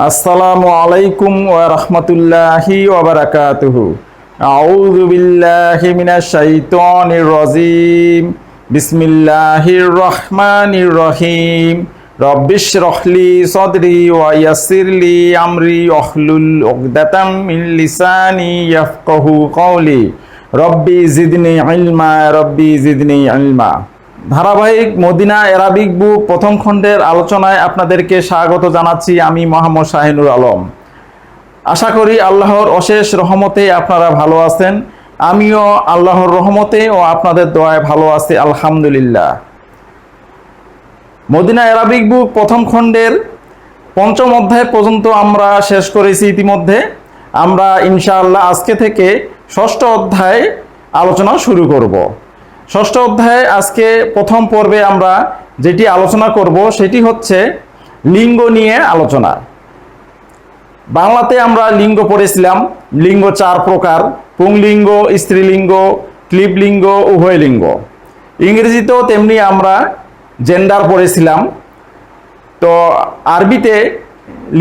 আসসালামু আলাইকুম ওয়া রাহমাতুল্লাহি ওয়া বারাকাতুহু। আউযু বিল্লাহি মিনাশ শাইতানির রাজিম। বিসমিল্লাহির রহমানির রহিম। রব্বিশরাহ লি সাদরি ওয়া ইয়াসসিরলি আমরি ওয়াহলুল উকদাতাম মিন লিসানি ইয়াফকাহু কওলি। রব্বি জিদনি ইলমা, রব্বি জিদনি ইলমা। ধারাবাহিক মদিনা অ্যারাবিক বুক প্রথম খণ্ডের আলোচনায় আপনাদেরকে স্বাগত জানাচ্ছি। আমি মোহাম্মদ শাহিনুর আলম। আশা করি আল্লাহর অশেষ রহমতে আপনারা ভালো আছেন। আমিও আল্লাহর রহমতে ও আপনাদের দোয়ায় ভালো আছি, আলহামদুলিল্লাহ। মদিনা অ্যারাবিক বুক প্রথম খণ্ডের পঞ্চম অধ্যায় পর্যন্ত আমরা শেষ করেছি ইতিমধ্যে। আমরা ইনশাআল্লাহ আজকে থেকে ষষ্ঠ অধ্যায় আলোচনা শুরু করব। ষষ্ঠ অধ্যায়ে আজকে প্রথম পর্বে আমরা যেটি আলোচনা করব সেটি হচ্ছে লিঙ্গ নিয়ে আলোচনা। বাংলাতে আমরা লিঙ্গ পড়েছিলাম। লিঙ্গ চার প্রকার: পুংলিঙ্গ, স্ত্রীলিঙ্গ, ক্লীবলিঙ্গ, উভয়লিঙ্গ। ইংরেজিতেও তেমনি আমরা জেন্ডার পড়েছিলাম। তো আরবিতে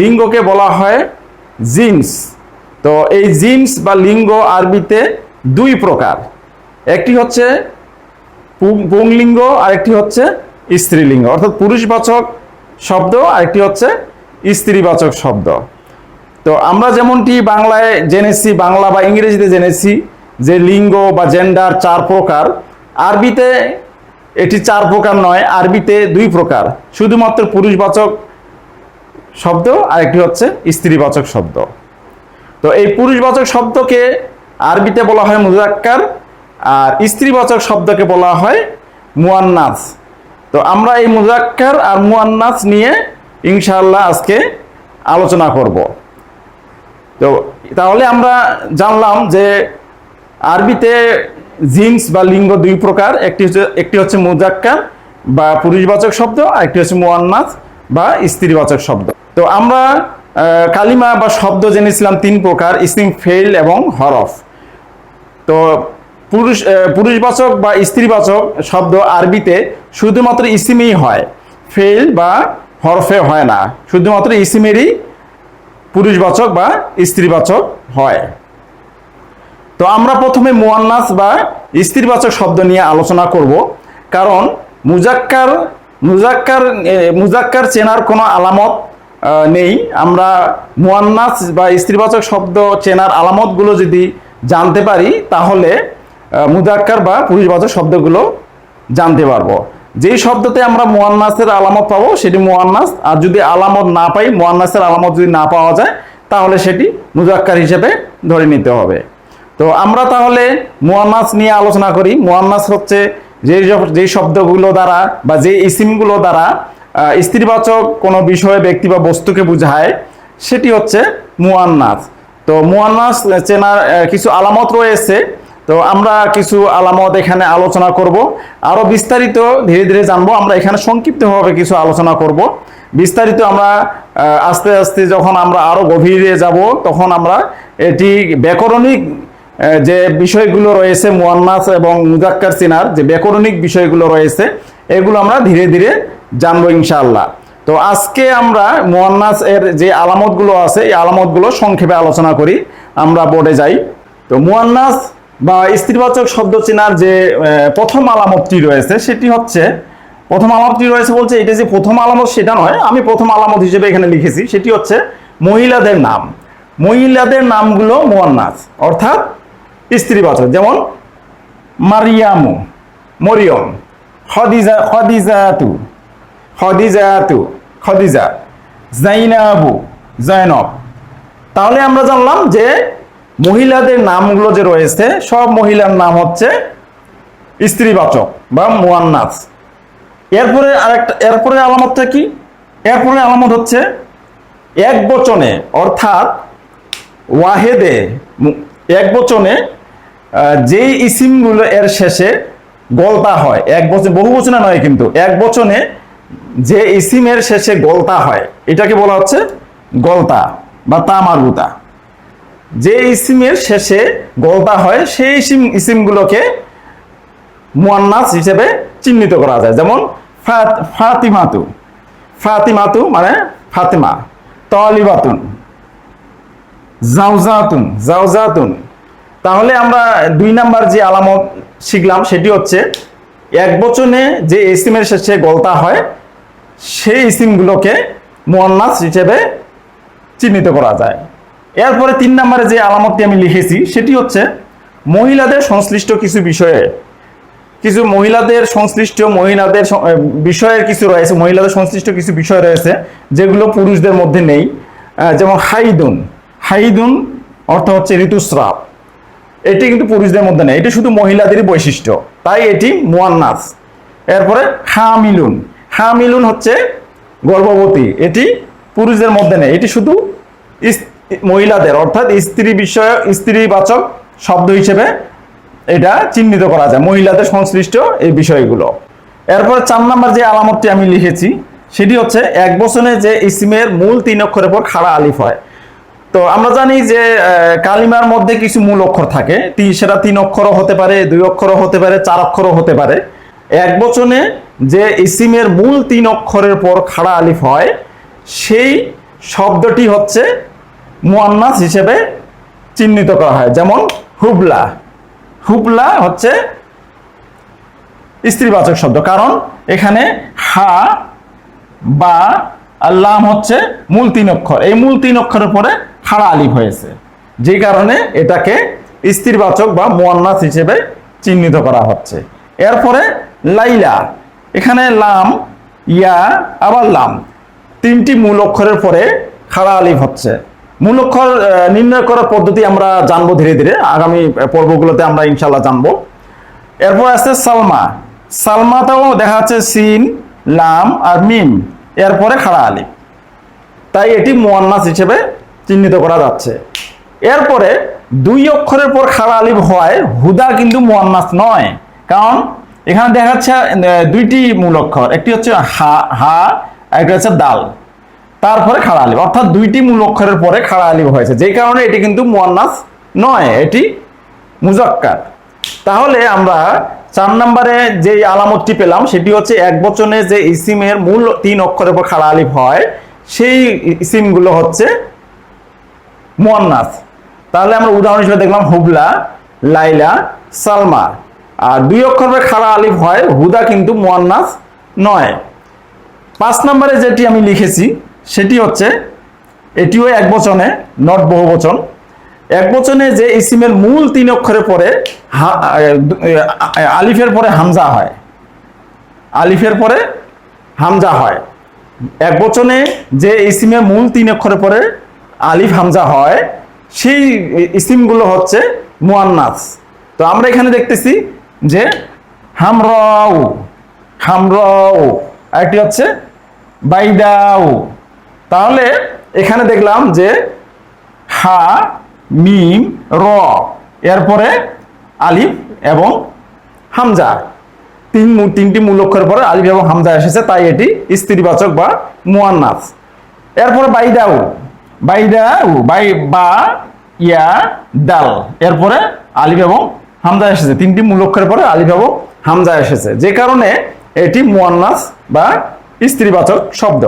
লিঙ্গকে বলা হয় জিন্স। তো এই জিন্স বা লিঙ্গ আরবিতে দুই প্রকার, একটি হচ্ছে পুংলিঙ্গ আর একটি হচ্ছে স্ত্রীলিঙ্গ, অর্থাৎ পুরুষবাচক শব্দ, আরেকটি হচ্ছে স্ত্রীবাচক শব্দ। তো আমরা যেমনটি বাংলায় জেনেছি, বাংলা বা ইংরেজিতে জেনেছি যে লিঙ্গ বা জেন্ডার চার প্রকার, আরবিতে এটি চার প্রকার নয়, আরবিতে দুই প্রকার, শুধুমাত্র পুরুষবাচক শব্দ আর একটি হচ্ছে স্ত্রীবাচক শব্দ। তো এই পুরুষবাচক শব্দকে আরবিতে বলা হয় মুযাক্কার, আর স্ত্রীবাচক শব্দকে বলা হয় মুয়ান্নাস। তো আমরা এই মুযাক্কার আর মুয়ান্নাস নিয়ে ইনশাআল্লাহ আজকে আলোচনা করব। তো তাহলে আমরা জানলাম যে আরবিতে জিন্স বা লিঙ্গ দুই প্রকার, একটি হচ্ছে মুযাক্কার বা পুরুষবাচক শব্দ, আর একটি হচ্ছে মুয়ান্নাস বা স্ত্রীবাচক শব্দ। তো আমরা কালিমা বা শব্দ জেনেছিলাম তিন প্রকার: ইসম, ফেইল এবং হরফ। তো পুরুষবাচক বা স্ত্রীবাচক শব্দ আরবিতে শুধুমাত্র ইসিমেই হয়, ফেইল বা হরফে হয় না। শুধুমাত্র ইসিমেরই পুরুষবাচক বা স্ত্রীবাচক হয়। তো আমরা প্রথমে মুয়ান্নাস বা স্ত্রীবাচক শব্দ নিয়ে আলোচনা করব, কারণ মুযাক্কার চেনার কোনো আলামত নেই। আমরা মুয়ান্নাস বা স্ত্রীবাচক শব্দ চেনার আলামতগুলো যদি জানতে পারি তাহলে মুযাক্কার বা পুরুষবাচক শব্দগুলো জানতে পারবো। যেই শব্দতে আমরা মুয়ান্নাসের আলামত পাবো সেটি মুয়ান্নাস, আর যদি আলামত না পাই, মুয়ান্নাসের আলামত যদি না পাওয়া যায়, তাহলে সেটি মুযাক্কার হিসেবে ধরে নিতে হবে। তো আমরা তাহলে মুয়ান্নাস নিয়ে আলোচনা করি। মুয়ান্নাস হচ্ছে যেই শব্দগুলো দ্বারা বা যে ইসিমগুলো দ্বারা স্ত্রীবাচক কোনো বিষয়, ব্যক্তি বা বস্তুকে বোঝায়, সেটি হচ্ছে মুয়ান্নাস। তো মুয়ান্নাস চেনার কিছু আলামত রয়েছে। তো আমরা কিছু আলামত এখানে আলোচনা করব, আরো বিস্তারিত ধীরে ধীরে জানবো। আমরা এখানে সংক্ষিপ্তভাবে কিছু আলোচনা করব, বিস্তারিত আমরা আস্তে আস্তে যখন আমরা আরো গভীরে যাব তখন আমরা এটি ব্যাকরণিক যে বিষয়গুলো রয়েছে, মুয়ান্নাস এবং মুযাক্কার চেনার যে ব্যাকরণিক বিষয়গুলো রয়েছে, এগুলো আমরা ধীরে ধীরে জানবো ইনশাআল্লাহ। তো আজকে আমরা মুয়ান্নাস এর যে আলামতগুলো আছে, এই আলামতগুলো সংক্ষেপে আলোচনা করি। আমরা বোর্ডে যাই। তো মুয়ান্নাস বা স্ত্রীবাচক শব্দ চেনার যে প্রথম আলামতটি রয়েছে সেটি হচ্ছে, প্রথম আলামতটি রয়েছে বলছে এটা যে প্রথম আলামত সেটা নয়, আমি প্রথম আলামত হিসেবে এখানে লিখেছি, সেটি হচ্ছে মহিলাদের নাম। মহিলাদের নামগুলো মুয়ান্নাস, অর্থাৎ স্ত্রীবাচক। যেমন মারিয়ামু, মরিয়ম, খদিজা, জাইনাবু, জয়নব। তাহলে আমরা জানলাম যে মহিলাদের নামগুলো যে রয়েছে সব মহিলার নাম হচ্ছে স্ত্রীবাচক বা মুয়ান্নাস। এরপরে আলামতটা কি? এরপরে আলামত হচ্ছে এক বচনে, অর্থাৎ ওয়াহেদে, এক বচনে যেই ইসিমগুলো এর শেষে গলতা হয়। এক বচন, বহু বচনে নয় কিন্তু, এক বচনে যে ইসিমের শেষে গলতা হয় এটাকে বলা হচ্ছে গলতা বা তামারুতা। যে ইসিমের শেষে গলতা হয় সেই ইসিমগুলোকে মুয়ান্নাস হিসেবে চিহ্নিত করা যায়। যেমন ফাতিমাতু, ফাতিমাতু মানে ফাতেমা। তালিবাতুন, জাওজাতুন, জাওজাতুন। তাহলে আমরা 2 নাম্বার যে আলামত শিখলাম সেটি হচ্ছে একবচনে যে ইসিমের শেষে গলতা হয় সেই ইসিমগুলোকে মুয়ান্নাস হিসেবে চিহ্নিত করা যায়। এরপরে 3 নম্বরে যে আলামতটি আমি লিখেছি সেটি হচ্ছে মহিলাদের সংশ্লিষ্ট কিছু বিষয়ে, কিছু মহিলাদের সংশ্লিষ্ট বিষয়ের কিছু রয়েছে, মহিলাদের সংশ্লিষ্ট কিছু বিষয় রয়েছে যেগুলো পুরুষদের মধ্যে নেই। যেমন হাইদুন, হাইদুন অর্থ হচ্ছে ঋতুস্রাব, এটি কিন্তু পুরুষদের মধ্যে নেই, এটি শুধু মহিলাদেরই বৈশিষ্ট্য, তাই এটি মুয়ান্নাস। এরপরে হামিলুন, হামিলুন হচ্ছে গর্ভবতী, এটি পুরুষদের মধ্যে নেই, এটি শুধু মহিলাদের অর্থাৎ স্ত্রীবাচক শব্দ হিসেবে এটা চিহ্নিত করা যায়, মহিলাদের সংশ্লিষ্ট এই বিষয়গুলো। এরপরে 4 নম্বর যে আলামতটি আমি লিখেছি সেটি হচ্ছে একবচনে যে ইসিমের মূল 3 অক্ষরের পর খাড়া আলিফ হয়। তো আমরা জানি যে কালিমার মধ্যে কিছু মূল অক্ষর থাকে, সেটা 3 অক্ষরও হতে পারে, 2 অক্ষরও হতে পারে, 4 অক্ষরও হতে পারে। একবচনে যে ইসিমের মূল 3 অক্ষরের পর খাড়া আলিফ হয় সেই শব্দটি হচ্ছে মুয়ান্নাস হিসেবে চিহ্নিত করা হয়। যেমন হুবলা, হুবলা হচ্ছে স্ত্রীবাচক শব্দ, কারণ এখানে হা বা লাম হচ্ছে মূল 3 অক্ষর, এই মূল 3 অক্ষরের পরে খাড়া আলিফ হয়েছে, যে কারণে এটাকে স্ত্রীবাচক বা মুয়ান্নাস হিসেবে চিহ্নিত করা হচ্ছে। এরপরে লাইলা, এখানে লাম, ইয়া আবার লাম, 3টি মূল অক্ষরের পরে খাড়া আলিফ হচ্ছে। মূল অক্ষর নির্ণয় করার পদ্ধতি আমরা জানবো ধীরে ধীরে, আগামী পর্বগুলোতে আমরা ইনশাল্লাহ জানবো। এরপর আছে সালমা, সালমাতেও দেখা যাচ্ছে সিন, লাম আর মিম, এরপরে খাড়া আলিফ, তাই এটি মুয়ান্নাস হিসেবে চিহ্নিত করা যাচ্ছে। এরপরে 2 অক্ষরের পর খাড়া আলিফ হয়, হুদা কিন্তু মুয়ান্নাস নয়, কারণ এখানে দেখা যাচ্ছে 2টি মূল অক্ষর, একটি হচ্ছে হা, একটা হচ্ছে দাল, তারপরে খাড়া আলিফ, অর্থাৎ 2টি মূল অক্ষরের পরে খাড়া আলিফ হয়েছে, যেই কারণে এটি কিন্তু মুয়ান্নাস নয়, এটি মুজাক্কার। তাহলে আমরা 4 নম্বরে যে আলামতটি পেলাম সেটি হচ্ছে একবচনে যে ইসিমের মূল 3 অক্ষরের পর খাড়া আলিফ হয় সেই ইসিমগুলো হচ্ছে মুয়ান্নাস। তাহলে আমরা উদাহরণ হিসেবে দেখলাম হুবলা, লাইলা, সালমা। আর 2 অক্ষর পরে খাড়া আলিফ হয়, হুদা কিন্তু মুয়ান্নাস নয়। 5 নম্বরে যেটি আমি লিখেছি সেটি হচ্ছে এটিও একবচনে, নট বহুবচন। একবচনে যে ইসিমের মূল 3 অক্ষরের পরে আলিফের পরে হামজা হয়, আলিফের পরে হামজা হয়, একবচনে যে ইসিমের মূল 3 অক্ষরের পরে আলিফ হামজা হয় সেই ইসিমগুলো হচ্ছে মুয়ান্নাস। তো আমরা এখানে দেখতেছি যে হামরাউ, হামরাউ, আরেকটি হচ্ছে বাইদাউ। তাহলে এখানে দেখলাম যে হা, মিম, র, এরপরে আলিফ এবং হামজা, 3টি মূল অক্ষরের পরে আলিফ এবং হামজা এসেছে, তাই এটি স্ত্রীবাচক বা মুয়ান্নাস। এরপরে বাইদাউ, বাইদাউ, বা ইয়া দাল, এরপরে আলিফ এবং হামজা এসেছে, 3টি মূল অক্ষরের পরে আলিফ এবং হামজা এসেছে, যে কারণে এটি মুয়ান্নাস বা স্ত্রীবাচক শব্দ।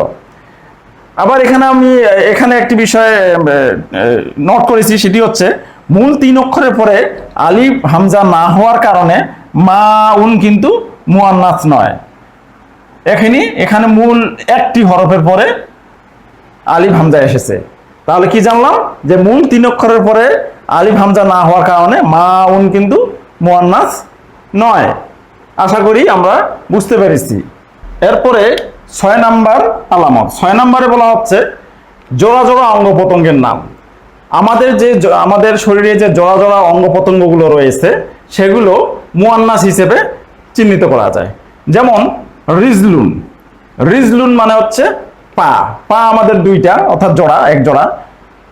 আবার এখানে একটি বিষয় নোট করেছি, সেটি হচ্ছে মূল 3 অক্ষরের পরে আলিফ হামজা না হওয়ার কারণে মাউন কিন্তু মুয়ান্নাস নয়। এখানে মূল 1টি হরফের পরে আলিফ হামজা এসেছে, তাহলে কি জানলাম যে মূল 3 অক্ষরের পরে আলিফ হামজা না হওয়ার কারণে মাউন কিন্তু মুয়ান্নাস নয়। আশা করি আমরা বুঝতে পেরেছি। এরপরে 6 নাম্বার আলামত, 6 নম্বরে বলা হচ্ছে জোড়া জোড়া অঙ্গ প্রত্যঙ্গের নাম। আমাদের শরীরে যে জোড়া জোড়া অঙ্গ প্রত্যঙ্গগুলো রয়েছে সেগুলো মুয়ান্নাস হিসেবে চিহ্নিত করা যায়। যেমন রিজলুন, রিজলুন মানে হচ্ছে পা, পা আমাদের 2টা অর্থাৎ জোড়া, 1 জোড়া,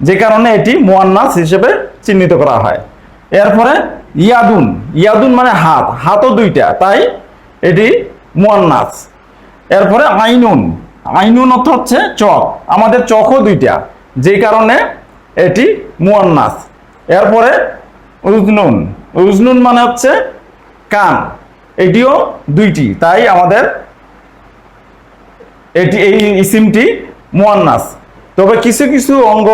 যে কারণে এটি মুয়ান্নাস হিসেবে চিহ্নিত করা হয়। এরপরে ইয়াদুন, ইয়াদুন মানে হাত, হাতও 2টা, তাই এটি মুয়ান্নাস। এরপরে আইনুন, আইনুন অর্থ হচ্ছে চোখ, আমাদের চোখও 2টা, যে কারণে এটি মুয়ান্নাস। এরপরে উজনুন, উজনুন মানে হচ্ছে কান, এটিও 2টি, তাই আমাদের এই ইসিমটি মুয়ান্নাস। তবে কিছু কিছু অঙ্গ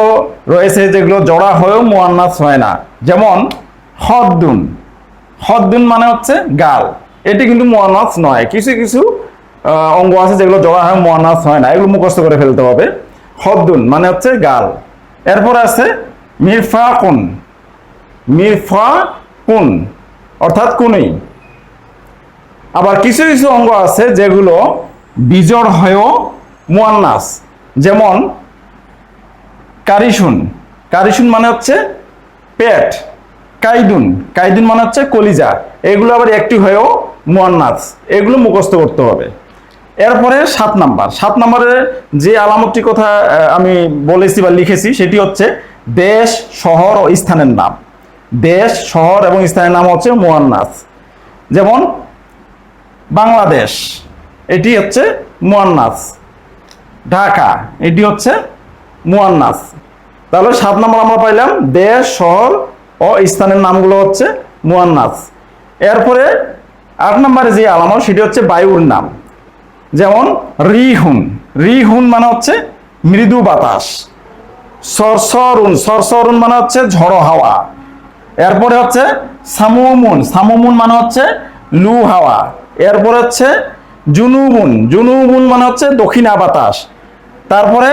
রয়েছে যেগুলো জোড়া হয়েও মুয়ান্নাস হয় না, যেমন হদ্দুন। হদ্দুন মানে হচ্ছে গাল, এটি কিন্তু মুয়ান্নাস নয়। কিছু কিছু অঙ্গ আছে যেগুলো জোড়া হয় মুয়ান্নাস হয় না, এগুলো মুখস্থ করে ফেলতে হবে। হদ্দুন মানে হচ্ছে গাল। এরপরে আছে মিরফাকুন। মিরফাকুন অর্থাৎ কুনি। আবার কিছু কিছু অঙ্গ আছে যেগুলো বিজড় হয়েও মুয়ান্নাস, যেমন কারিশুন। কারিশুন মানে হচ্ছে পেট। কাইদুন। কাইদুন মানে হচ্ছে কলিজা। এগুলো আবার একটি হয়েও মুয়ান্নাস, এগুলো মুখস্থ করতে হবে। এরপরে 7 নাম্বার। 7 নম্বরে যে আলামতটি কথা আমি বলেছি বা লিখেছি সেটি হচ্ছে দেশ, শহর ও স্থানের নাম। দেশ, শহর এবং স্থানের নাম হচ্ছে মুয়ান্নাস। যেমন বাংলাদেশ, এটি হচ্ছে মুয়ান্নাস। ঢাকা, এটি হচ্ছে মুয়ান্নাস। তাহলে 7 নম্বর আমরা পাইলাম দেশ, শহর ও স্থানের নামগুলো হচ্ছে মুয়ান্নাস। এরপরে 8 নম্বরে যে আলামত সেটি হচ্ছে বায়ুর নাম। যেমন রিহুন। রিহুন মানে হচ্ছে মৃদু বাতাস। সরসরুন। সরসরুন মানে হচ্ছে ঝড়ো হাওয়া। এরপরে হচ্ছে সামুমুন। সামুমুন মানে হচ্ছে লু হাওয়া। এরপরে হচ্ছে জুনুবুন। জুনুবুন মানে হচ্ছে দক্ষিণা বাতাস। তারপরে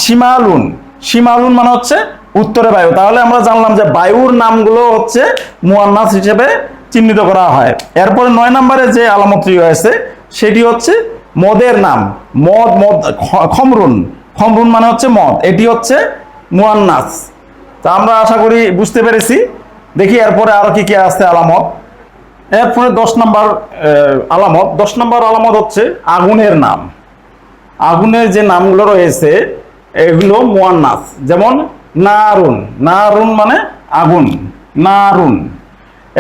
শিমালুন। শিমালুন মানে হচ্ছে উত্তরে বায়ু। তাহলে আমরা জানলাম যে বায়ুর নামগুলো হচ্ছে মুয়ান্নাস হিসেবে চিহ্নিত করা হয়। এরপরে 9 নম্বরে যে আলামতটি রয়েছে সেটি হচ্ছে মদের নাম। মদ। মদ খমরুন। খমরুন মানে হচ্ছে মদ, এটি হচ্ছে মুয়ান্নাস। তা আমরা আশা করি বুঝতে পেরেছি। দেখি এরপরে আরো কি কি আছে আলামত। এরপরে 10 নম্বর আলামত। 10 নম্বর আলামত হচ্ছে আগুনের নাম। আগুনের যে নামগুলো রয়েছে এগুলো মুয়ান্নাস। যেমন নারুন। নারুন মানে আগুন, নারুন।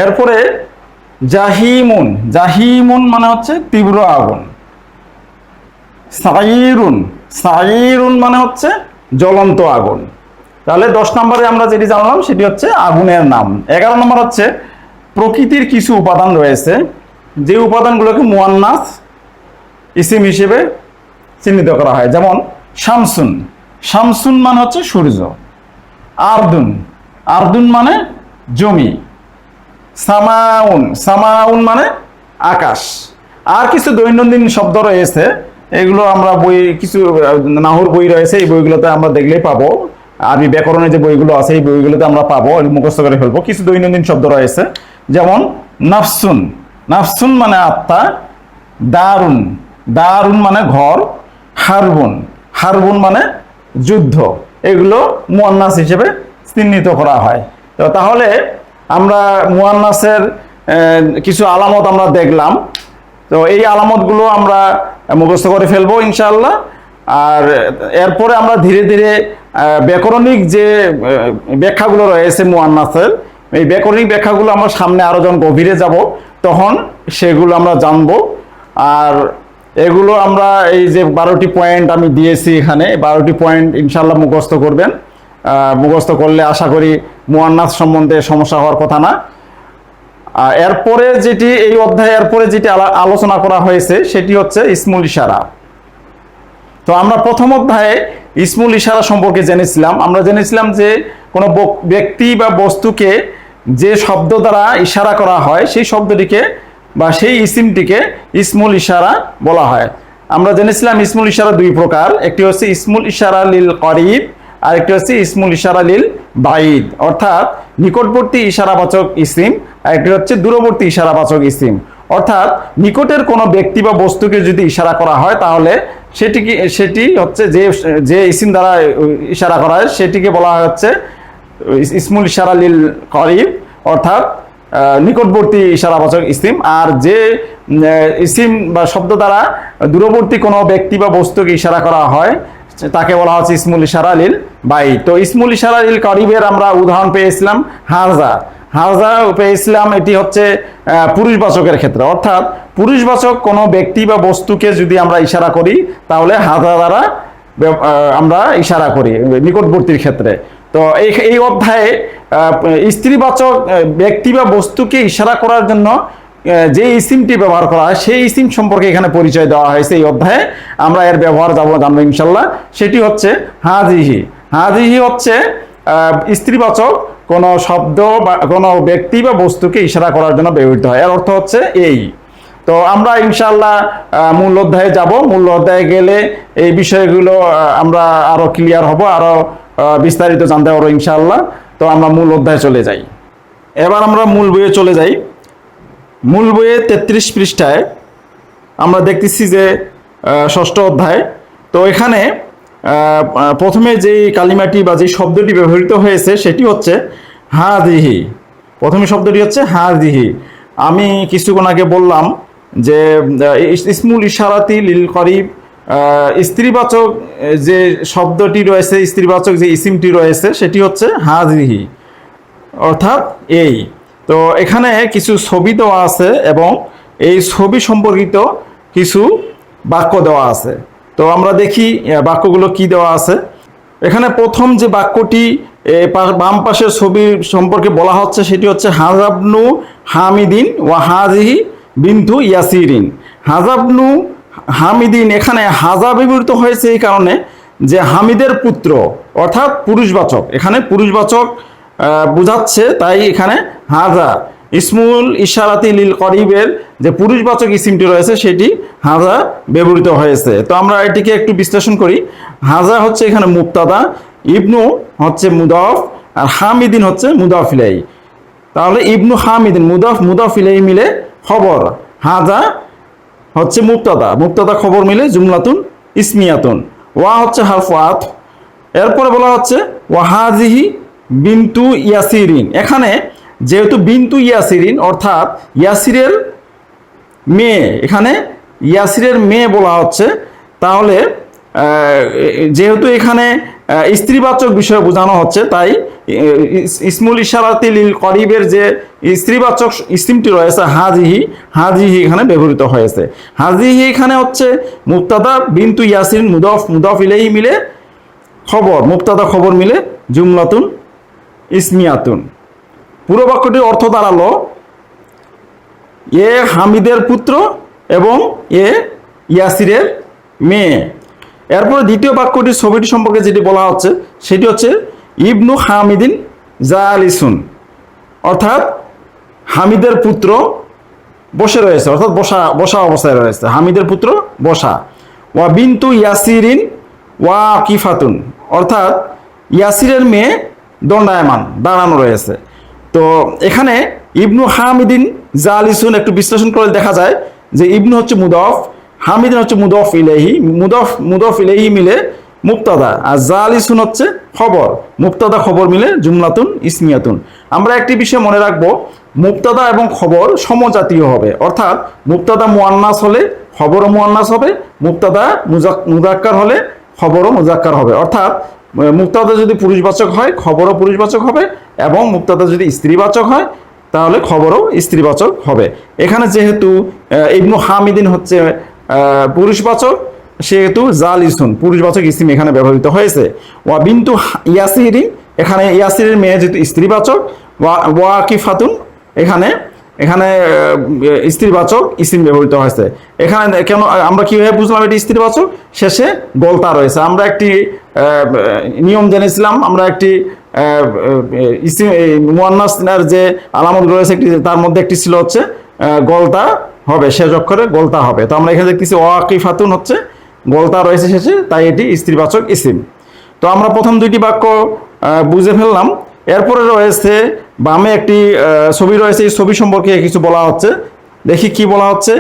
এরপরে জাহিমুন। জাহিমুন মানে হচ্ছে তীব্র আগুন। সাইরুন। সাইরুন মানে হচ্ছে জ্বলন্ত আগুন। তাহলে 10 নম্বরে আমরা যেটি জানলাম সেটি হচ্ছে আগুনের নাম। 11 নম্বর হচ্ছে প্রকৃতির কিছু উপাদান রয়েছে যে উপাদানগুলোকে মুয়ান্নাস ইসিম হিসেবে চিহ্নিত করা হয়। যেমন শামসুন। শামসুন মানে হচ্ছে সূর্য। আরদুন। আরদুন মানে জমি। সামাউন। সামাউন মানে আকাশ। আর কিছু দৈনন্দিন শব্দ রয়েছে, এগুলো আমরা বই কিছু নাহুর বই রয়েছে, এই বইগুলোতে আমরা দেখলেই পাবো। আরবি ব্যাকরণের যে বইগুলো আছে এই বইগুলোতে আমরা পাবো, মুখস্থ করে ফেলবো। কিছু দৈনন্দিন শব্দ রয়েছে, যেমন নাফসুন। নাফসুন মানে আত্মা। দারুন। দারুন মানে ঘর। হারবুন। হারবুন মানে যুদ্ধ। এগুলো মুয়ান্নাস হিসেবে চিহ্নিত করা হয়। তো তাহলে আমরা মুয়ান্নাসের কিছু আলামত আমরা দেখলাম। তো এই আলামতগুলো আমরা মুখস্থ করে ফেলবো ইনশাআল্লাহ। আর এরপরে আমরা ধীরে ধীরে ব্যাকরণিক যে ব্যাখ্যাগুলো রয়েছে মুয়ান্নাসের, এই ব্যাকরণিক ব্যাখ্যাগুলো আমরা সামনে আরো যখন গভীরে যাব তখন সেগুলো আমরা জানবো। আর এগুলো আমরা এই যে 12টি পয়েন্ট আমি দিয়েছি এখানে, 12টি পয়েন্ট ইনশাআল্লাহ মুখস্থ করবেন। মুখস্থ করলে আশা করি মুয়ান্নাস সম্বন্ধে সমস্যা হওয়ার কথা না। এরপরে যেটি এই অধ্যায়ে এরপরে যেটি আলোচনা করা হয়েছে সেটি হচ্ছে ইসমুল ইশারা। তো আমরা প্রথম অধ্যায়ে ইসমুল ইশারা সম্পর্কে জেনেছিলাম। আমরা জেনেছিলাম যে কোনো ব্যক্তি বা বস্তুকে যে শব্দ দ্বারা ইশারা করা হয় সেই শব্দটিকে বা সেই ইসিমটিকে ইসমুল ইশারা বলা হয়। আমরা জেনেছিলাম ইসমুল ইশারা 2 প্রকার, একটি হচ্ছে ইসমুল ইশারা লিল করিব আর একটি হচ্ছে ইসমুল ইশারা লিল বাইদ, অর্থাৎ নিকটবর্তী ইশারাবাচক ইসিম, আর একটি হচ্ছে দূরবর্তী ইশারাবাচক ইসিম। অর্থাৎ নিকটের কোনো ব্যক্তি বা বস্তুকে যদি ইশারা করা হয় তাহলে সেটি হচ্ছে যে ইসিম দ্বারা ইশারা করা হয় সেটিকে বলা হচ্ছে ইসমুল ইশারা লিল করিব, অর্থাৎ নিকটবর্তী ইশারাবাচক ইসিম। আর যে ইসিম বা শব্দ দ্বারা দূরবর্তী কোনো ব্যক্তি বা বস্তুকে ইশারা করা হয় তাকে বলা হচ্ছে ইসমুল ইশারা লিল বাইদ। তো ইসমুল ইশারা লিল করিবের আমরা উদাহরণ পেয়েছিলাম হারজা। হারজা পেয়েছিলাম, এটি হচ্ছে পুরুষবাচকের ক্ষেত্রে, অর্থাৎ পুরুষবাচক কোনো ব্যক্তি বা বস্তুকে যদি আমরা ইশারা করি তাহলে হারজা দ্বারা আমরা ইশারা করি নিকটবর্তীর ক্ষেত্রে। তো এই অধ্যায়ে স্ত্রীবাচক ব্যক্তি বা বস্তুকে ইশারা করার জন্য যে ইসিমটি ব্যবহার করা হয় সেই ইসিম সম্পর্কে এখানে পরিচয় দেওয়া হয়েছে এই অধ্যায়ে। আমরা এর ব্যবহার জানবো ইনশাল্লাহ। সেটি হচ্ছে হাজিহি। হাজিহি হচ্ছে স্ত্রীবাচক কোনো শব্দ বা কোনো ব্যক্তি বা বস্তুকে ইশারা করার জন্য ব্যবহৃত হয়। এর অর্থ হচ্ছে এই। তো আমরা ইনশাআল্লাহ মূল অধ্যায়ে যাব। মূল অধ্যায়ে গেলে এই বিষয়গুলো আমরা আরো ক্লিয়ার হব, আরো বিস্তারিত জানতে পারবো ইনশাআল্লাহ। তো আমরা মূল অধ্যায়ে চলে যাই। এবার আমরা মূল বইয়ে চলে যাই। মূল বইয়ে 33 পৃষ্ঠায় আমরা দেখতেছি যে ষষ্ঠ অধ্যায়। তো এখানে প্রথমে যে কালিমাটি বা যে শব্দটি ব্যবহৃত হয়েছে সেটি হচ্ছে হাদিহি। প্রথমে শব্দটি হচ্ছে হাদিহি। আমি কিছুক্ষণ আগে বললাম যে ইসমুল ইশারাতি লিল করিব, স্ত্রীবাচক যে শব্দটি রয়েছে, স্ত্রীবাচক যে ইসিমটি রয়েছে সেটি হচ্ছে হাদিহি, অর্থাৎ এই। তো এখানে কিছু ছবি দেওয়া আছে এবং এই ছবি সম্পর্কিত কিছু বাক্য দেওয়া আছে। তো আমরা দেখি বাক্যগুলো কি দেওয়া আছে। এখানে প্রথম যে বাক্যটি বাম পাশের ছবির সম্পর্কে বলা হচ্ছে সেটি হচ্ছে হাজাবনু হামিদিন ওয়া হাজিহি বিন্তু ইয়াসিরিন। হাজাবনু হামিদিন, এখানে হাজা ব্যবহৃত হয়েছে এই কারণে যে হামিদের পুত্র, অর্থাৎ পুরুষবাচক, এখানে পুরুষবাচক বোঝাচ্ছে, তাই এখানে হাজা ইসমুল ইশারাতি লিল করিবের যে পুরুষবাচক ইসিমটি রয়েছে সেটি হাজা ব্যবহৃত হয়েছে। তো আমরা এটিকে একটু বিশ্লেষণ করি। হাজা হচ্ছে এখানে মুবতাদা, ইবনু হচ্ছে মুদাফ, আর হামিদিন হচ্ছে মুদাফ ইলাইহি। তাহলে ইবনু হামিদিন মুদাফ ইলাইহি মিলে খবর, হাজা হচ্ছে মুবতাদা, মুবতাদা খবর মিলে জুমলাতুন ইসমিয়াতুন, ওয়া হচ্ছে হারফু আতফ। এরপরে বলা হচ্ছে ওয়াহাজিহি বিন্তু ইয়াসিরিন। এখানে যেহেতু বিন্তু ইয়াসিরিন অর্থাৎ ইয়াসিরের মেয়ে, এখানে ইয়াসিরের মেয়ে বলা হচ্ছে, তাহলে যেহেতু এখানে স্ত্রীবাচক বিষয় বোঝানো হচ্ছে, তাই ইসমুল ইশারাতি লিল করিবের যে স্ত্রীবাচক ইসিমটি রয়েছে হাজিহি, হাজিহি এখানে ব্যবহৃত হয়েছে। হাজিহি এখানে হচ্ছে মুবতাদা, বিন্তু ইয়াসিরিন মুদাফ ইলাইহি মিলে খবর, মুবতাদা খবর মিলে জুমলাতুন ইসমিয়াতুন। পুরো বাক্যটির অর্থ দাঁড়ালো এ হামিদের পুত্র এবং এ ইয়াসিরের মেয়ে। এরপরে দ্বিতীয় বাক্যটির ছবিটি সম্পর্কে যেটি বলা হচ্ছে সেটি হচ্ছে ইবনু হামিদিন জালিসুন, অর্থাৎ হামিদের পুত্র বসে রয়েছে, অর্থাৎ বসা অবস্থায় রয়েছে, হামিদের পুত্র বসা। ওয়া বিন্তু ইয়াসিরিন ওয়া কিফাতুন, অর্থাৎ ইয়াসিরের মেয়ে দণ্ডায়মান, দাঁড়ানো রয়েছে। তো এখানে ইবনু হামিদিন জালিসুন একটু বিশ্লেষণ করে দেখা যায় যে ইবনু হচ্ছে মুদাফ, হামিদিন হচ্ছে মুদাফ ইলাইহি, মুদাফ ইলাইহি মিলে মুবতাদা, আর জালিসুন হচ্ছে খবর, মুবতাদা খবর মিলে জুমলাতুন ইসমিয়াতুন। আমরা একটি বিষয় মনে রাখবো, মুবতাদা এবং খবর সমজাতীয় হবে, অর্থাৎ মুবতাদা মুআন্নাস হলে খবরও মুআন্নাস হবে, মুবতাদা মুযাক্কার হলে খবরও মুযাক্কার হবে। অর্থাৎ মুবতাদা যদি পুরুষবাচক হয় খবরও পুরুষবাচক হবে, এবং মুবতাদা যদি স্ত্রীবাচক হয় তাহলে খবরও স্ত্রীবাচক হবে। এখানে যেহেতু ইবনু হামিদিন হচ্ছে পুরুষবাচক, সেহেতু জালিসুন পুরুষবাচক ইসিম এখানে ব্যবহৃত হয়েছে। ওয়া বিন্তু ইয়াসিরিন, এখানে ইয়াসিরের মেয়ে যেহেতু স্ত্রীবাচক, ওয়া কিফাতুন এখানে স্ত্রীবাচক ইসিম ব্যবহৃত হয়েছে। এখানে কেন, আমরা কিভাবে বুঝলাম এটি স্ত্রীবাচক? শেষে গলতা রয়েছে। আমরা একটি নিয়ম জেনেছিলাম, আমরা একটি ইসিম মুআন্নাসের যে আলামত রয়েছে একটি, তার মধ্যে একটি ছিল হচ্ছে গলতা হবে, শেষ অক্ষরে গলতা হবে। তো আমরা এখানে দেখতেছি ওয়াকিফাতুন হচ্ছে গলতা রয়েছে শেষে, তাই এটি স্ত্রীবাচক ইসিম। তো আমরা প্রথম দুইটি বাক্য বুঝে ফেললাম। এরপরে রয়েছে বামে একটি ছবি রয়েছে, এই ছবি সম্পর্কে কিছু বলা হচ্ছে। দেখি কি বলা হচ্ছে।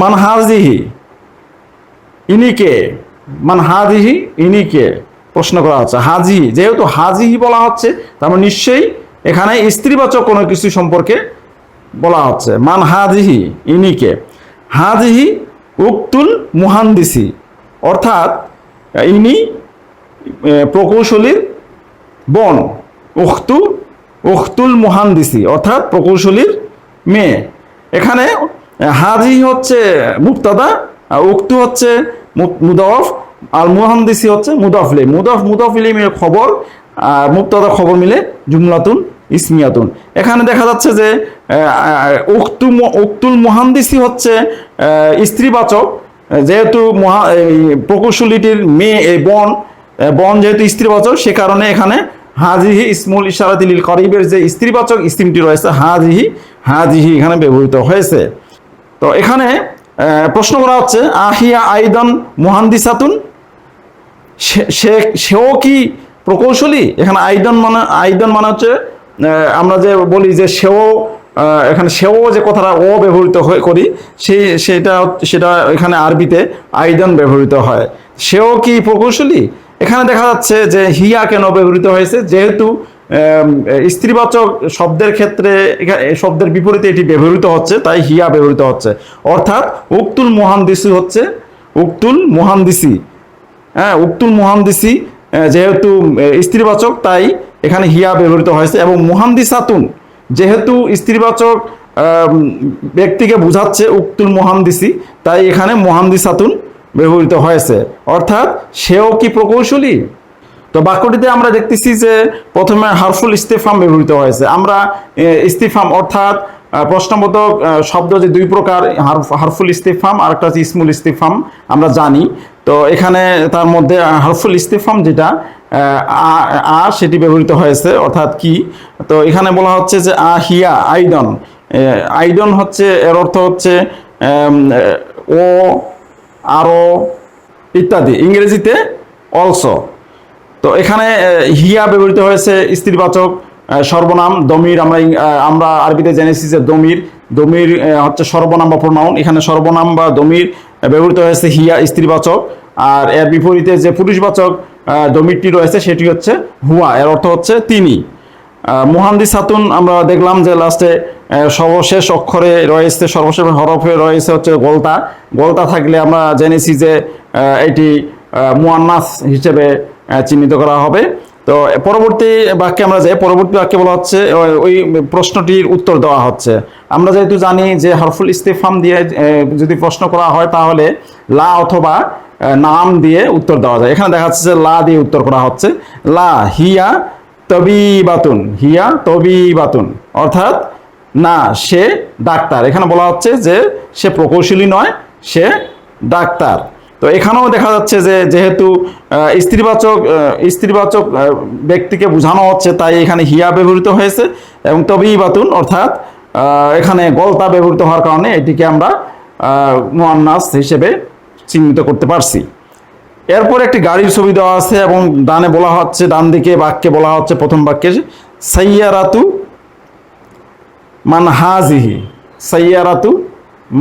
মান হাজিহি, ইনিকে, মান হাজিহি ইনিকে প্রশ্ন করা হচ্ছে। হাজি, যেহেতু হাজিহি বলা হচ্ছে তার মানে নিশ্চয়ই এখানে স্ত্রীবাচক কোনো কিছু সম্পর্কে বলা হচ্ছে। মান হাজিহি ইনিকে, হাজিহি উক্তুল মুহান্দিসি, অর্থাৎ ইনি প্রকৌশলীর বোন, উখতুল মুহান্দিসি অর্থাৎ প্রকৌশলীর মেয়ে। এখানে হাজি হচ্ছে মুবতাদা, উক্তু হচ্ছে মুদাফ, আর মুহান্দিসি হচ্ছে মুদাফ ইলাইহি। মুদাফ ইলাইহি মিলে খবর, মুবতাদা খবর মিলে জুমলাতুন ইসমিয়াতুন। এখানে দেখা যাচ্ছে যে উক্তুল মুহান্দিসি হচ্ছে স্ত্রীবাচক, যেহেতু প্রকৌশলীটির মেয়ে এই বন যেহেতু স্ত্রীবাচক, সে কারণে এখানে হাজিহি ইসমুল ইশারাতি লিল করিবের যে স্ত্রীবাচক ইসিমটি রয়েছে হাজিহি এখানে ব্যবহৃত হয়েছে। তো এখানে প্রশ্ন করা হচ্ছে আহিয়া আইদন মুহান্দিসাতুন, সেও কি প্রকৌশলী? এখানে আইদন মানে হচ্ছে আমরা যে বলি যে সেও, এখানে সেও যে কথাটা ও ব্যবহৃত করি সেটা এখানে আরবিতে আইদন ব্যবহৃত হয়। সেও কি প্রকৌশলী? এখানে দেখা যাচ্ছে যে হিয়া কেন ব্যবহৃত হয়েছে, যেহেতু স্ত্রীবাচক শব্দের ক্ষেত্রে শব্দের বিপরীতে এটি ব্যবহৃত হচ্ছে, তাই হিয়া ব্যবহৃত হচ্ছে। অর্থাৎ উক্তুল মুহান্দিসি, হ্যাঁ, উক্তুল মুহান্দিসি যেহেতু স্ত্রীবাচক, তাই এখানে হিয়া ব্যবহৃত হয়েছে। এবং মুহান্দিসাতুন যেহেতু স্ত্রীবাচক ব্যক্তিকে বোঝাচ্ছে উক্তুল মুহান্দিসি, তাই এখানে মুহান্দিসাতুন ব্যবহৃত হয়েছে। অর্থাৎ সেও কি প্রকৌশলী? তো বাক্যটিতে আমরা দেখতেছি যে প্রথমে হারফুল ইস্তেফাম ব্যবহৃত হয়েছে। আমরা ইস্তিফাম অর্থাৎ প্রশ্নবোধক শব্দ যে দুই প্রকার, হারফুল ইস্তিফাম আর একটা হচ্ছে ইসমুল ইস্তিফাম, আমরা জানি। তো এখানে তার মধ্যে হারফুল ইস্তিফাম যেটা সেটি ব্যবহৃত হয়েছে, অর্থাৎ কি। তো এখানে বলা হচ্ছে যে আহিয়া আইডন হচ্ছে, এর অর্থ হচ্ছে ও, আরো ইত্যাদি, ইংরেজিতে অলসো। তো এখানে হিয়া ব্যবহৃত হয়েছে স্ত্রীবাচক সর্বনাম দমির। আমরা আরবিতে জেনেছি যে দমির হচ্ছে সর্বনাম বা প্রোনাউন। এখানে সর্বনাম বা দমির ব্যবহৃত হয়েছে হিয়া স্ত্রীবাচক, আর এর বিপরীতে যে পুরুষবাচক দমিরটি রয়েছে সেটি হচ্ছে হুয়া, এর অর্থ হচ্ছে তিনি। মুহান্দিসাতুন আমরা দেখলাম যে লাস্টে সর্বশেষ অক্ষরে রয়েছে, সর্বশেষ হরফে রয়েছে হচ্ছে গলতা থাকলে আমরা জেনেছি যে এটি মুয়ান্নাস হিসেবে চিহ্নিত করা হবে। তো পরবর্তী বাক্যে আমরা যাই। পরবর্তী বাক্যে বলা হচ্ছে ওই প্রশ্নটির উত্তর দেওয়া হচ্ছে। আমরা যেহেতু জানি যে হরফুল ইস্তিফহাম দিয়ে যদি প্রশ্ন করা হয় তাহলে লা অথবা নাম দিয়ে উত্তর দেওয়া যায়। এখানে দেখা যাচ্ছে যে লা দিয়ে উত্তর করা হচ্ছে। লা হিয়া তবিবাতুন, অর্থাৎ না সে ডাক্তার। এখানে বলা হচ্ছে যে সে প্রকৌশলী নয়, সে ডাক্তার। তো এখানেও দেখা যাচ্ছে যে যেহেতু স্ত্রীবাচক ব্যক্তিকে বোঝানো হচ্ছে, তাই এখানে হিয়া ব্যবহৃত হয়েছে। এবং তবিবাতুন অর্থাৎ এখানে গলতা ব্যবহৃত হওয়ার কারণে এটিকে আমরা মুয়ান্নাস হিসেবে চিহ্নিত করতে পারছি। এরপর একটি গাড়ির ছবি দেওয়া আছে এবং ডান দিকে বাক্যে বলা হচ্ছে, প্রথম বাক্যে সাইয়ারাতু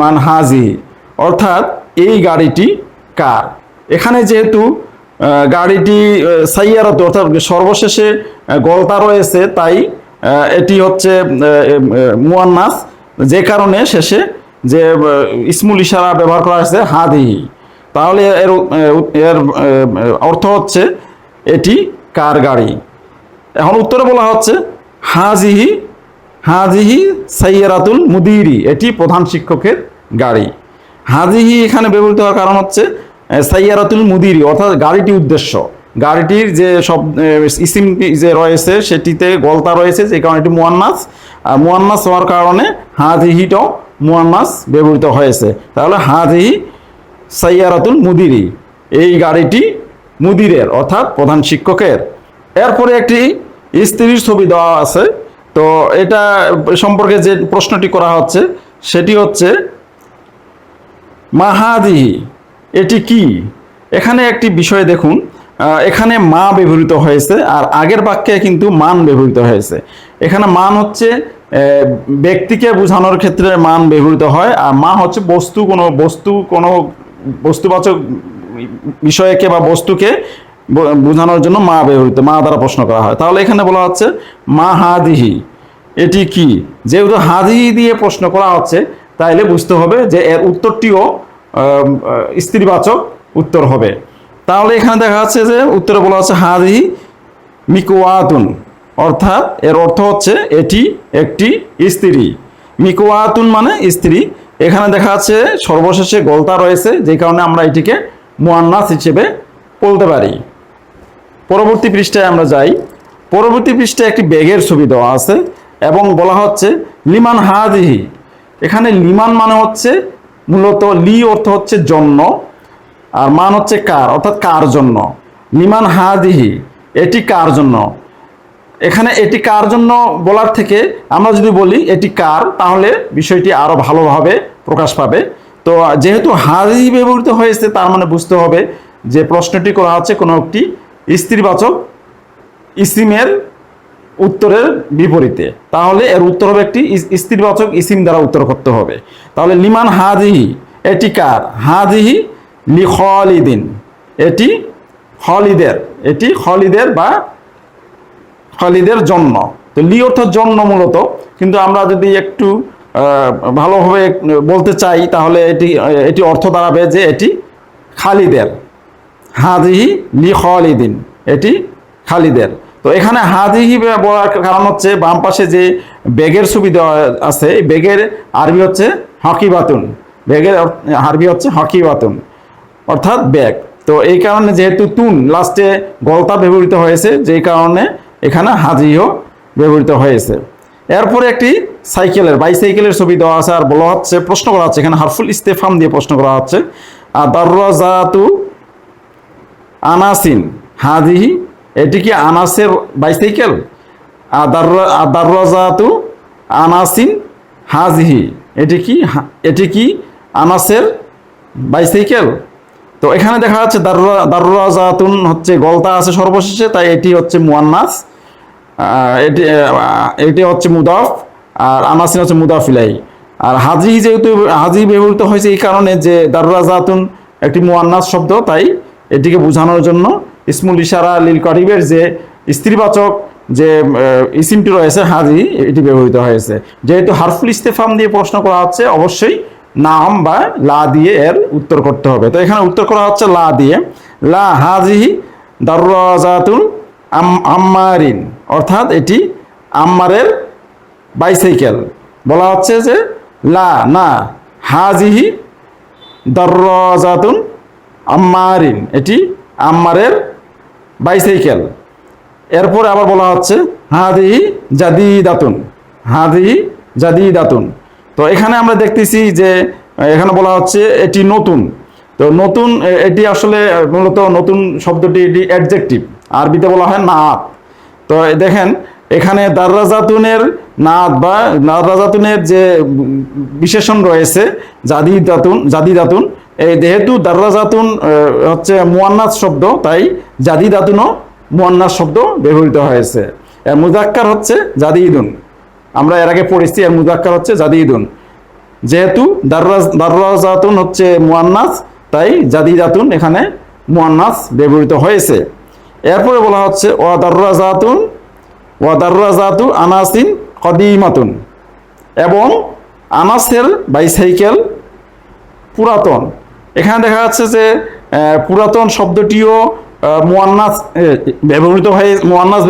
মানহাজিহি, অর্থাৎ এই গাড়িটি কার। এখানে যেহেতু গাড়িটি সাইয়ারাতু অর্থাৎ সর্বশেষে গলতা রয়েছে, তাই এটি হচ্ছে মুয়ান্নাস, যে কারণে শেষে যে ইসমুল ইশারা ব্যবহার করা হয়েছে হাদিহি। তাহলে এর অর্থ হচ্ছে এটি কার গাড়ি। এখন উত্তরে বলা হচ্ছে হাজিহি সাইয়ারাতুল মুদিরি, এটি প্রধান শিক্ষকের গাড়ি। হাজিহি এখানে ব্যবহৃত হওয়ার কারণ হচ্ছে সাইয়ারাতুল মুদিরি, অর্থাৎ গাড়িটি উদ্দেশ্য। গাড়িটির যে সব ইসিমটি যে রয়েছে সেটিতে গলতা রয়েছে, যে কারণে এটি মুয়ান্নাস হওয়ার কারণে হাজিহিটাও মুয়ান্নাস ব্যবহৃত হয়েছে। তাহলে হাজিহি সাইয়ারাতুল মুদিরি, এই গাড়িটি মুদিরের অর্থাৎ প্রধান শিক্ষকের। এরপরে একটি স্ত্রীর ছবি দেওয়া আছে। তো এটা সম্পর্কে যে প্রশ্নটি করা হচ্ছে সেটি হচ্ছে মাহাদিহি, এটি কি। এখানে একটি বিষয় দেখুন, এখানে মা ব্যবহৃত হয়েছে আর আগের বাক্যে কিন্তু মান ব্যবহৃত হয়েছে। এখানে মান হচ্ছে ব্যক্তিকে বোঝানোর ক্ষেত্রে মান ব্যবহৃত হয়, আর মা হচ্ছে কোনো বস্তুবাচক বিষয়কে বা বস্তুকে বোঝানোর জন্য মা দ্বারা প্রশ্ন করা হয়। তাহলে এখানে বলা হচ্ছে মা হাদিহি, এটি কি। যেহেতু হাদিহি দিয়ে প্রশ্ন করা হচ্ছে, তাইলে বুঝতে হবে যে এর উত্তরটিও স্ত্রীবাচক উত্তর হবে। তাহলে এখানে দেখা যাচ্ছে যে উত্তরে বলা হচ্ছে হাদিহি মিকওয়াতুন, অর্থাৎ এর অর্থ হচ্ছে এটি একটি স্ত্রী। মিকওয়াতুন মানে স্ত্রী। এখানে দেখা যাচ্ছে সর্বশেষে গলতা রয়েছে, যে কারণে আমরা এটিকে মুয়ান্নাস হিসেবে বলতে পারি। পরবর্তী পৃষ্ঠায় আমরা যাই। পরবর্তী পৃষ্ঠায় একটি ব্যাগের ছবি দেওয়া আছে এবং বলা হচ্ছে লিমান হাদিহি, এখানে লিমান মানে হচ্ছে মূলত লি অর্থ হচ্ছে জন্য, আর মান হচ্ছে কার, অর্থাৎ কার জন্য। লিমান হাদিহি, এটি কার জন্য। এখানে এটি কার জন্য বলার থেকে আমরা যদি বলি এটি কার, তাহলে বিষয়টি আরো ভালোভাবে প্রকাশ পাবে। তো যেহেতু হাদিহি ব্যবহৃত হয়েছে, তার মানে বুঝতে হবে যে প্রশ্নটি করা হচ্ছে কোনো একটি স্ত্রীবাচক ইসিমের উত্তরের বিপরীতে, তাহলে এর উত্তর হবে একটি স্ত্রীবাচক ইসিম দ্বারা উত্তর করতে হবে। তাহলে লিমান হাদিহি, এটি কার, হাদিহি লি খালিদিন, এটি খালিদের, এটি খালিদের বা খালিদের জন্য। তো লি অর্থ জন্য মূলত, কিন্তু আমরা যদি একটু ভালোভাবে বলতে চাই তাহলে এটি অর্থ দাঁড়াবে যে এটি খালিদের, হাদিহি লি খালিদিন, এটি খালিদের। তো এখানে হাদিহি বলার কারণ হচ্ছে বাম পাশে যে বেগের ছবি দেওয়া আছে, বেগের আরবি হচ্ছে হকিবাতুন, বেগের আরবি হচ্ছে হকিবাতুন অর্থাৎ ব্যাগ। তো এই কারণে যেহেতু তুন লাস্টে গলতা ব্যবহৃত হয়েছে, যেই কারণে এখানে হাজিও ব্যবহৃত হয়েছে। এরপরে একটি সাইকেলের বাইসাইকেলের ছবি দেওয়া আছে, আর বলা হচ্ছে, প্রশ্ন করা হচ্ছে এখানে হারফুল ইস্তেফাম দিয়ে প্রশ্ন করা হচ্ছে, দাররাজাতু আনাসিন হাদিহি, এটি কি আনাসের বাইসাইকেল? দাররাজাতু আনাসিন হাজিহি, এটি কি আনাসের বাইসাইকেল? তো এখানে দেখা যাচ্ছে দাররাজাতুন হচ্ছে গলতা আছে সর্বশেষে, তাই এটি হচ্ছে মুয়ান্নাস, এটি হচ্ছে মুদাফ, আর আনাসিন হচ্ছে মুদাফ ইলাইহি। আর হাজি যেহেতু হাজি ব্যবহৃত হয়েছে এই কারণে যে দাররাজাতুন একটি মুয়ান্নাস শব্দ, তাই এটিকে বোঝানোর জন্য ইসমুল ইশারা লিল করিবের যে স্ত্রীবাচক যে ইসিমটি রয়েছে হাজি, এটি ব্যবহৃত হয়েছে। যেহেতু হারফুল ইস্তেফাম দিয়ে প্রশ্ন করা হচ্ছে, অবশ্যই নাম বা লা দিয়ে এর উত্তর করতে হবে। তো এখানে উত্তর করা হচ্ছে লা দিয়ে, লা হাজিহি দাররাজাতুল আম্মারিন, অর্থাৎ এটি আম্মারের বাইসাইকেল। বলা হচ্ছে যে লা না হাজিহি দাররাজাতুন আম্মারিন, এটি আম্মারের বাইসাইকেল। এরপরে আবার বলা হচ্ছে হাদিহি জাদিদাতুন, হাদিহি জাদিদাতুন। তো এখানে আমরা দেখতেছি যে এখানে বলা হচ্ছে এটি নতুন। তো নতুন, এটি আসলে মূলত নতুন শব্দটি এটি অ্যাডজেক্টিভ, আরবিতে বলা হয় নাত। তো দেখেন এখানে দাররাজাতুনের নাত বা দাররাজাতুনের যে বিশেষণ রয়েছে জাদিদাতুন, এই যেহেতু দাররাজাতুন হচ্ছে মুয়ান্নাস শব্দ, তাই জাদিদাতুনও মুয়ান্নাস শব্দ ব্যবহৃত হয়েছে। এর মুজাক্কার হচ্ছে জাদিদুন, আমরা এর আগে পড়েছি, এর মুজাক্কার হচ্ছে জাদিদুন। যেহেতু দাররাজাতুন হচ্ছে মুয়ান্নাস, তাই জাদিদাতুন এখানে মুয়ান্নাস ব্যবহৃত হয়েছে। এরপরে বলা হচ্ছে ওয়া দাররাজাতু আনাসিন কদিমাতুন, এবং আনাসের বাইসাইকেল পুরাতন। এখানে দেখা যাচ্ছে যে পুরাতন শব্দটিও মুয়ান্নাস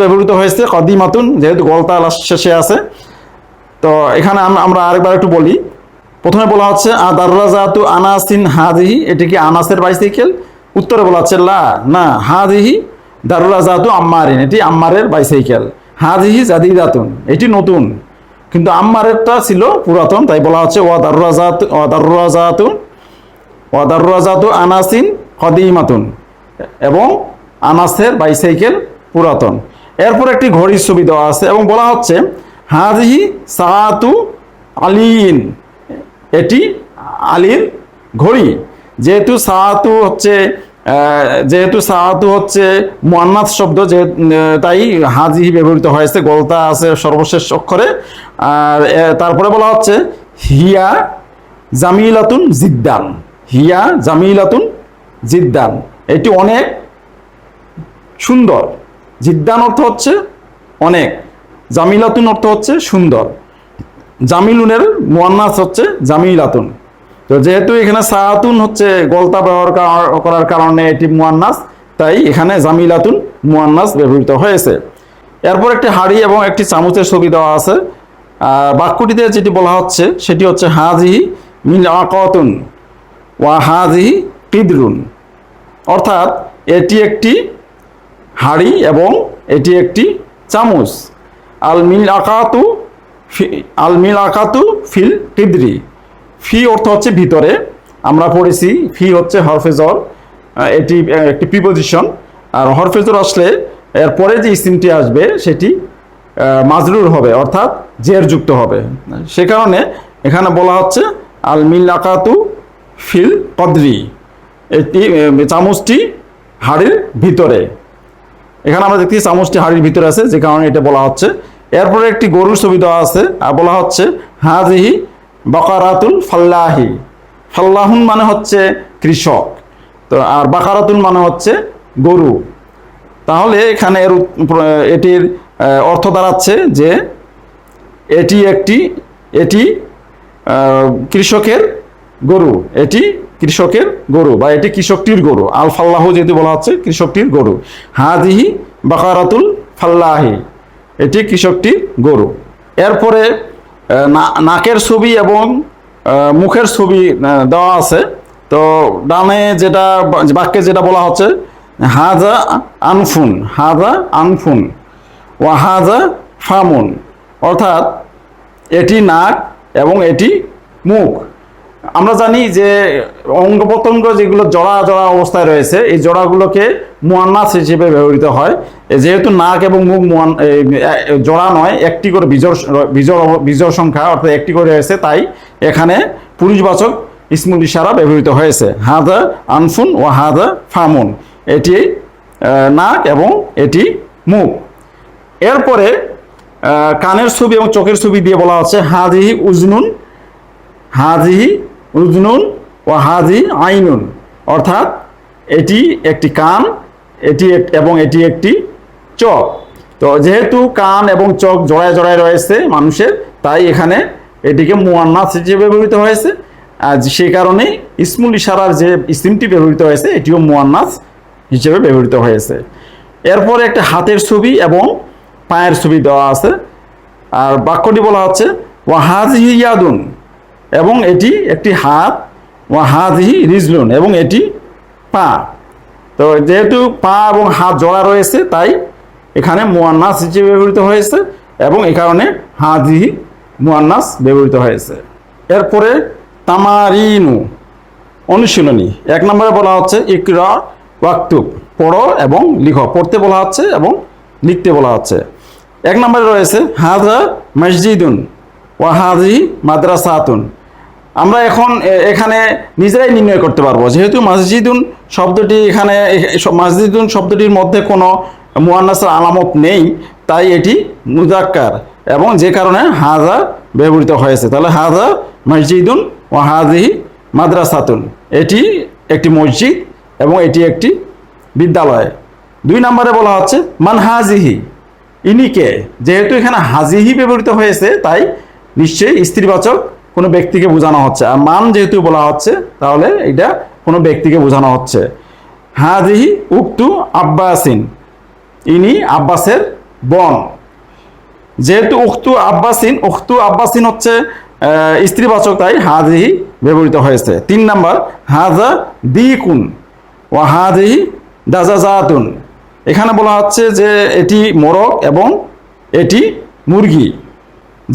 ব্যবহৃত হয়েছে কদিমাতুন, যেহেতু গলতা শেষে আছে। তো এখানে আমরা আরেকবার একটু বলি। প্রথমে বলা হচ্ছে দাররাজাতু আনাসিন হাদিহি, এটি কি আনাসের বাইসাইকেল? উত্তরে বলা হচ্ছে লা না হাদিহি দাররাজাতু আম্মারিন, এটি আম্মারের বাইসাইকেল। হাদিহি জাদিদাতুন, এটি নতুন, কিন্তু আম্মারেরটা ছিল পুরাতন, তাই বলা হচ্ছে ওয়া দাররাজাতু আনাসিন কদিমাতুন, এবং আনাসের বাইসাইকেল পুরাতন। এরপর একটি ঘড়ির ছবি দেওয়া আছে এবং বলা হচ্ছে হাদিহি সাআতু আলিন, এটি আলীর ঘড়ি। যেহেতু সাআতু হচ্ছে মুয়ান্নাস শব্দ, তাই হাজিহি ব্যবহৃত হয়েছে, গলতা আছে সর্বশেষ অক্ষরে। আর তারপরে বলা হচ্ছে হিয়া জামিলাতুন জিদ্দান, হিয়া জামিলাতুন জিদ্দান, এটি অনেক সুন্দর। জিদ্দান অর্থ হচ্ছে অনেক, জামিলাতুন অর্থ হচ্ছে সুন্দর। জামিলুনের মুয়ান্নাস হচ্ছে জামিলাতুন। তো যেহেতু এখানে সাআতুন হচ্ছে গলতা ব্যবহার করার কারণে এটি মুয়ান্নাস, তাই এখানে জামিলাতুন মুয়ান্নাস ব্যবহৃত হয়েছে। এরপর একটি হাড়ি এবং একটি চামচের ছবি দেওয়া আছে। বাক্যটিতে যেটি বলা হচ্ছে সেটি হচ্ছে হাজিহি মিলআকাতুন ওয়া হাজিহি কিদরুন, অর্থাৎ এটি একটি হাড়ি এবং এটি একটি চামচ। আল মিলআকাতু আল মিলাকাতু ফিল কিদরি। ফি অর্থ হচ্ছে ভিতরে, আমরা পড়েছি ফি হচ্ছে হরফে জর, এটি একটি প্রিপোজিশন। আর হরফে জর আসলে এরপরে যে ইসিমটি আসবে সেটি মাজরুর হবে, অর্থাৎ জের যুক্ত হবে। সে কারণে এখানে বলা হচ্ছে আল মিলাকাতু ফিল কদরি, এটি চামচটি হাড়ির ভিতরে। এখানে আমরা দেখছি চামচটি হাড়ির ভিতরে আছে, যে কারণে এটা বলা হচ্ছে। এরপরে একটি গরুর ছবি দেওয়া আছে আর বলা হচ্ছে হাজিহি বাকারাতুল ফাল্লাহি। ফাল্লাহুন মানে হচ্ছে কৃষক, তো আর বাকারাতুল মানে হচ্ছে গরু। তাহলে এখানে এটির অর্থ দাঁড়াচ্ছে যে এটি কৃষকের গরু, এটি কৃষকের গরু বা এটি কৃষকটির গরু। আল ফাল্লাহ যেহেতু বলা হচ্ছে কৃষকটির গরু, হাদিহি বাকারাতুল ফাল্লাহি, এটি কৃষকটির গরু। এরপরে নাকের ছবি এবং মুখের ছবি দেওয়া আছে। তো ডানে যেটা বাক্যে যেটা বলা হচ্ছে হাজা আনফুন, হাজা আনফুন ওয়া হাজা ফামুন, অর্থাৎ এটি নাক এবং এটি মুখ। আমরা জানি যে অঙ্গ প্রত্যঙ্গ যেগুলো জোড়া জোড়া অবস্থায় রয়েছে, এই জোড়াগুলোকে মুয়ান্নাস হিসেবে ব্যবহৃত হয়। যেহেতু নাক এবং মুখ জোড়া নয়, একটি করে বিজোড় সংখ্যা, অর্থাৎ একটি করে রয়েছে, তাই এখানে পুরুষবাচক ইসমুল ইশারা ব্যবহৃত হয়েছে। হাদা আনফুন ও হাদা ফামুন, এটি নাক এবং এটি মুখ। এরপরে কানের ছবি এবং চোখের ছবি দিয়ে বলা হচ্ছে হাজিহি উজনুন, হাজিহি উজনুন ও হাজি আইনুন, অর্থাৎ এটি একটি কান, এবং এটি একটি চোখ। তো যেহেতু কান এবং চোখ জোড়ায় জোড়ায় রয়েছে মানুষের, তাই এখানে এটিকে মুয়ান্নাস হিসেবে ব্যবহৃত হয়েছে। আর সেই কারণে ইসমুল ইশারার যে ইসিমটি ব্যবহৃত হয়েছে এটিও মুয়ান্নাস হিসেবে ব্যবহৃত হয়েছে। এরপরে একটা হাতের ছবি এবং পায়ের ছবি দেওয়া আছে, আর বাক্যটি বলা হচ্ছে ওয়া হাজিহি ইয়াদুন, এবং এটি একটি হাত, ওয়া হাজিহি রিজলুন, এবং এটি পা। তো যেহেতু পা এবং হাত জোড়া রয়েছে, তাই এখানে মুয়ান্নাস হিসেবে ব্যবহৃত হয়েছে, এবং এই কারণে হাজিহি মুয়ান্নাস ব্যবহৃত হয়েছে। এরপরে তামারিনু, অনুশীলনী। 1 নম্বরে বলা হচ্ছে ইকরা ওয়াক্তুব, পড়ো এবং লিখো। পড়তে বলা হচ্ছে এবং লিখতে বলা হচ্ছে। 1 নম্বরে রয়েছে হাজা মসজিদুন ওয়া হাজি মাদ্রাসাতুন। আমরা এখানে নিজেরাই নির্ণয় করতে পারবো, যেহেতু মসজিদুন শব্দটি এখানে মসজিদুন শব্দটির মধ্যে কোনো মুয়ান্নাসের আলামত নেই, তাই এটি মুজাক্কার, এবং যে কারণে হাজা ব্যবহৃত হয়েছে। তাহলে হাজা মসজিদুন ওয়া হাজি মাদ্রাসাতুন, এটি একটি মসজিদ এবং এটি একটি বিদ্যালয়। 2 নম্বরে বলা হচ্ছে মান হাজিহি, ইনিকে। যেহেতু এখানে হাজিহি ব্যবহৃত হয়েছে, তাই নিশ্চয়ই স্ত্রীবাচক কোনো ব্যক্তিকে বোঝানো হচ্ছে। আর মান যেহেতু বলা হচ্ছে, তাহলে এটা কোনো ব্যক্তিকে বোঝানো হচ্ছে। হাজিহি উক্তু আব্বাসিন, ইনি আব্বাসের বোন। যেহেতু উক্তু আব্বাসিন হচ্ছে স্ত্রীবাচক, তাই হাজিহি ব্যবহৃত হয়েছে। 3 নম্বর হাজা দিকুন ওয়া হাজিহি দাজাজাতুন, এখানে বলা হচ্ছে যে এটি মোরগ এবং এটি মুরগি।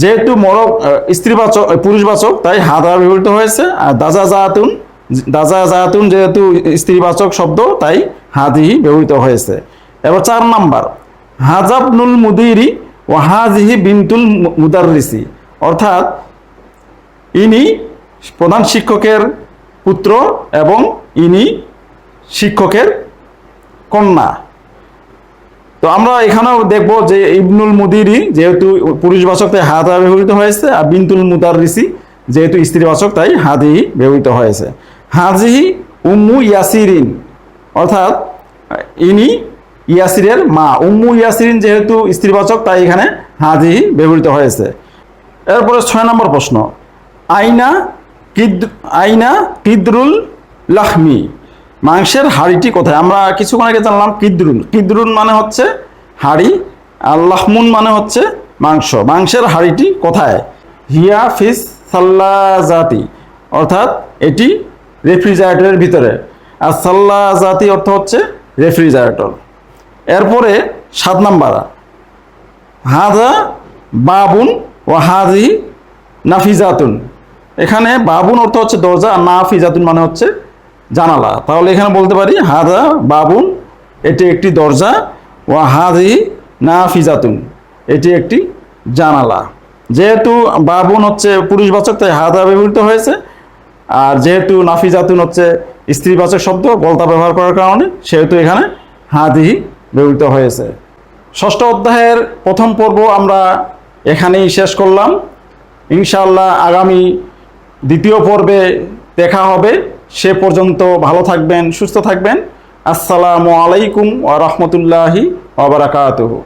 যেহেতু মোরগ স্ত্রীবাচক পুরুষবাচক, তাই হাদা ব্যবহৃত হয়েছে। আর দাজাজাতুন যেহেতু স্ত্রীবাচক শব্দ, তাই হাদিহি ব্যবহৃত হয়েছে। এবার 4 নম্বর হাজাবনুল মুদিরি ও হাজিহি বিনতুল মুদাররিসি, অর্থাৎ ইনি প্রধান শিক্ষকের পুত্র এবং ইনি শিক্ষকের কন্যা। তো আমরা এখানেও দেখব যে ইবনুল মুদিরি যেহেতু পুরুষবাচক, তাই হাদা ব্যবহৃত হয়েছে, আর বিনতুল মুদাররিসি যেহেতু স্ত্রীবাচক, তাই হাদিহি ব্যবহৃত হয়েছে। হাজিহি উম্মু ইয়াসিরিন, অর্থাৎ ইনি ইয়াসিরের মা। উম্মু ইয়াসিরিন যেহেতু স্ত্রীবাচক, তাই এখানে হাদিহি ব্যবহৃত হয়েছে। এরপরে 6 নম্বর প্রশ্ন আইনা কিদরুল লাহমি, মাংসের হাড়িটি কোথায়? আমরা কিছুক্ষণ আগে জানলাম কিদরুন মানে হচ্ছে হাড়ি, আর লাহমুন মানে হচ্ছে মাংস। মাংসের হাড়িটি কোথায়? হিয়া ফিস সাল্লাজাতি, অর্থাৎ এটি রেফ্রিজারেটরের ভিতরে। আর সাল্লাজাতি অর্থ হচ্ছে রেফ্রিজারেটর। এরপরে 7 নাম্বার হাদা বাবুন ওয়া হাযিহি নাফিজাতুন। এখানে বাবুন অর্থ হচ্ছে দরজা, আর নাফিজাতুন মানে হচ্ছে জানালা। তাহলে এখানে বলতে পারি হাযা বাবুন, এটি একটি দরজা, ওয়া হাযিহি নাফিজাতুন, এটি একটি জানালা। যেহেতু বাবুন হচ্ছে পুরুষবাচক তাই হাযা ব্যবহৃত হয়েছে, আর যেহেতু নাফিজাতুন হচ্ছে স্ত্রীবাচক শব্দ বলতা ব্যবহার করার কারণে সেহেতু এখানে হাযিহি ব্যবহৃত হয়েছে। ষষ্ঠ অধ্যায়ের প্রথম পর্ব আমরা এখানেই শেষ করলাম। ইনশাআল্লাহ আগামী দ্বিতীয় পর্বে দেখা হবে। সে পর্যন্ত ভালো থাকবেন, সুস্থ থাকবেন। আসসালামু আলাইকুম ওয়া রাহমাতুল্লাহি ওয়া বারাকাতুহু।